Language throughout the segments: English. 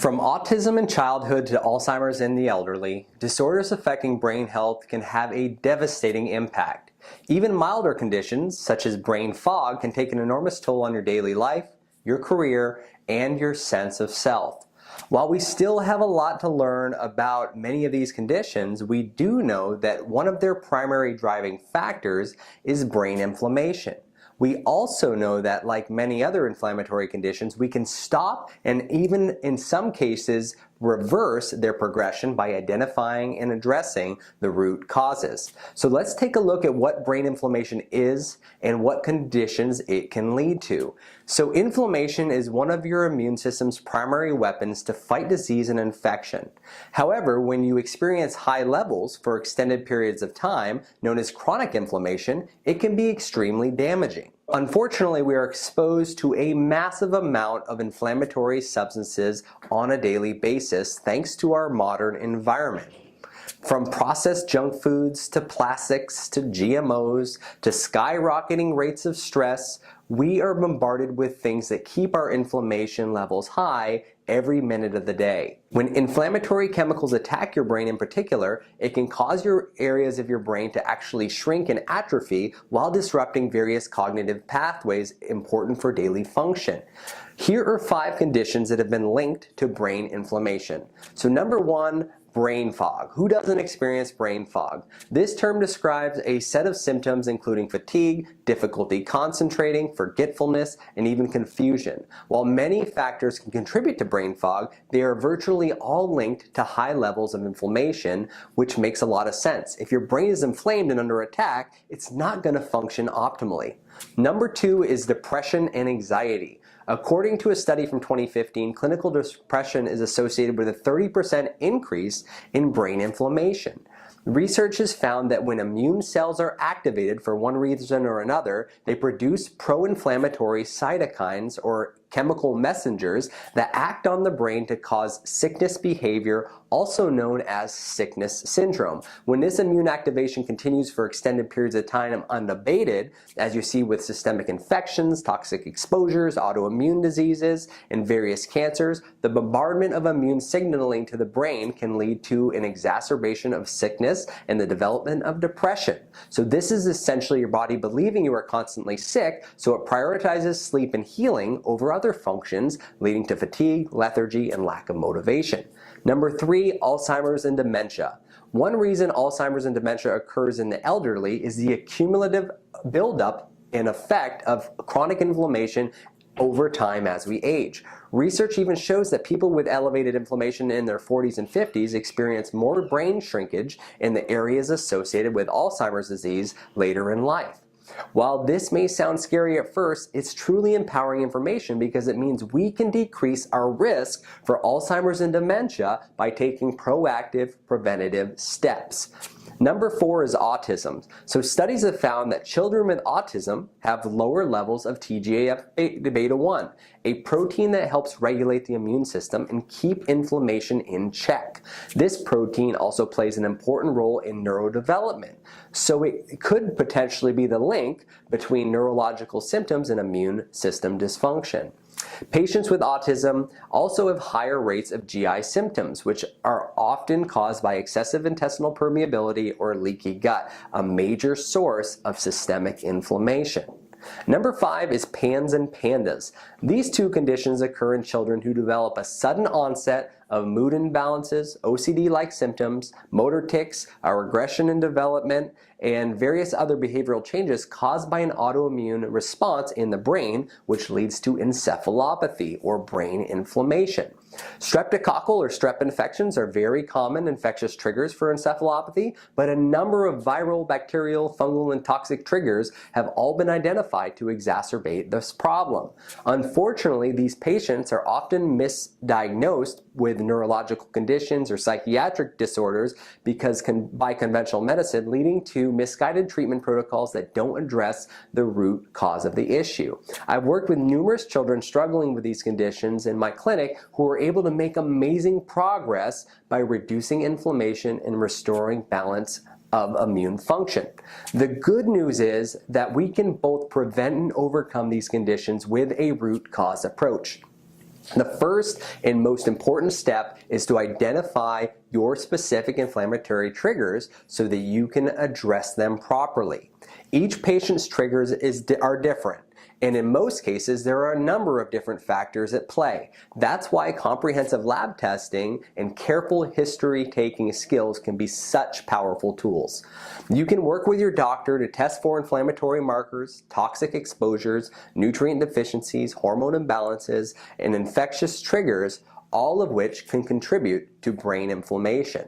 From autism in childhood to Alzheimer's in the elderly, disorders affecting brain health can have a devastating impact. Even milder conditions, such as brain fog, can take an enormous toll on your daily life, your career, and your sense of self. While we still have a lot to learn about many of these conditions, we do know that one of their primary driving factors is brain inflammation. We also know that, like many other inflammatory conditions, we can stop and even in some cases reverse their progression by identifying and addressing the root causes. So let's take a look at what brain inflammation is and what conditions it can lead to. So inflammation is one of your immune system's primary weapons to fight disease and infection. However, when you experience high levels for extended periods of time, known as chronic inflammation, it can be extremely damaging. Unfortunately, we are exposed to a massive amount of inflammatory substances on a daily basis thanks to our modern environment. From processed junk foods to plastics to GMOs to skyrocketing rates of stress, we are bombarded with things that keep our inflammation levels high every minute of the day. When inflammatory chemicals attack your brain in particular, it can cause your areas of your brain to actually shrink and atrophy while disrupting various cognitive pathways important for daily function. Here are 5 conditions that have been linked to brain inflammation. So number 1, brain fog. Who doesn't experience brain fog? This term describes a set of symptoms including fatigue, difficulty concentrating, forgetfulness, and even confusion. While many factors can contribute to brain fog, they are virtually all linked to high levels of inflammation, which makes a lot of sense. If your brain is inflamed and under attack, it's not going to function optimally. Number 2 is depression and anxiety. According to a study from 2015, clinical depression is associated with a 30% increase in brain inflammation. Research has found that when immune cells are activated for one reason or another, they produce pro-inflammatory cytokines or chemical messengers that act on the brain to cause sickness behavior, also known as sickness syndrome. When this immune activation continues for extended periods of time unabated, as you see with systemic infections, toxic exposures, autoimmune diseases, and various cancers, the bombardment of immune signaling to the brain can lead to an exacerbation of sickness and the development of depression. So this is essentially your body believing you are constantly sick, so it prioritizes sleep and healing over other functions, leading to fatigue, lethargy, and lack of motivation. Number 3, Alzheimer's and dementia. One reason Alzheimer's and dementia occurs in the elderly is the accumulative buildup and effect of chronic inflammation over time as we age. Research even shows that people with elevated inflammation in their 40s and 50s experience more brain shrinkage in the areas associated with Alzheimer's disease later in life. While this may sound scary at first, it's truly empowering information because it means we can decrease our risk for Alzheimer's and dementia by taking proactive preventative steps. Number 4 is autism. So studies have found that children with autism have lower levels of TGF-beta1, a protein that helps regulate the immune system and keep inflammation in check. This protein also plays an important role in neurodevelopment. So it could potentially be the link between neurological symptoms and immune system dysfunction. Patients with autism also have higher rates of GI symptoms, which are often caused by excessive intestinal permeability or leaky gut, a major source of systemic inflammation. Number 5 is PANS and Pandas. These 2 conditions occur in children who develop a sudden onset of mood imbalances, OCD-like symptoms, motor tics, a regression in development, and various other behavioral changes caused by an autoimmune response in the brain, which leads to encephalopathy or brain inflammation. Streptococcal or strep infections are very common infectious triggers for encephalopathy, but a number of viral, bacterial, fungal, and toxic triggers have all been identified to exacerbate this problem. Unfortunately, these patients are often misdiagnosed with neurological conditions or psychiatric disorders because by conventional medicine, leading to misguided treatment protocols that don't address the root cause of the issue. I've worked with numerous children struggling with these conditions in my clinic who were able to make amazing progress by reducing inflammation and restoring balance of immune function. The good news is that we can both prevent and overcome these conditions with a root cause approach. The first and most important step is to identify your specific inflammatory triggers so that you can address them properly. Each patient's triggers are different, and in most cases there are a number of different factors at play. That's why comprehensive lab testing and careful history-taking skills can be such powerful tools. You can work with your doctor to test for inflammatory markers, toxic exposures, nutrient deficiencies, hormone imbalances, and infectious triggers, all of which can contribute to brain inflammation.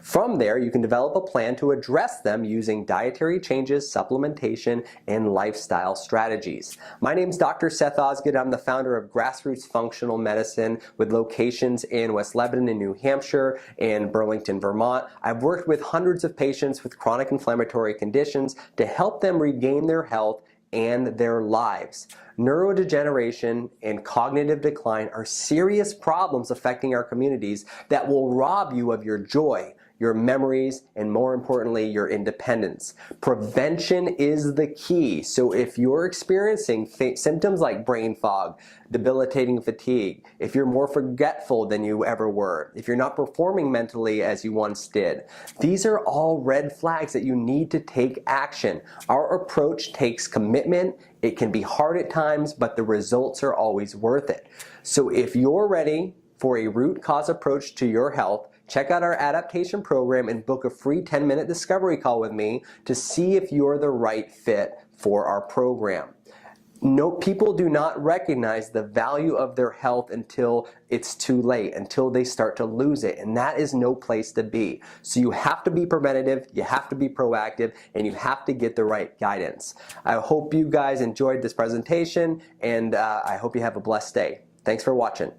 From there, you can develop a plan to address them using dietary changes, supplementation, and lifestyle strategies. My name is Dr. Seth Osgood. I'm the founder of Grassroots Functional Medicine with locations in West Lebanon in New Hampshire and Burlington, Vermont. I've worked with hundreds of patients with chronic inflammatory conditions to help them regain their health and their lives. Neurodegeneration and cognitive decline are serious problems affecting our communities that will rob you of your joy, your memories, and more importantly, your independence. Prevention is the key. So if you're experiencing symptoms like brain fog, debilitating fatigue, if you're more forgetful than you ever were, if you're not performing mentally as you once did, these are all red flags that you need to take action. Our approach takes commitment. It can be hard at times, but the results are always worth it. So if you're ready for a root cause approach to your health, check out our adaptation program and book a free 10-minute discovery call with me to see if you're the right fit for our program. No, people do not recognize the value of their health until it's too late, until they start to lose it, and that is no place to be. So you have to be preventative, you have to be proactive, and you have to get the right guidance. I hope you guys enjoyed this presentation, and I hope you have a blessed day. Thanks for watching.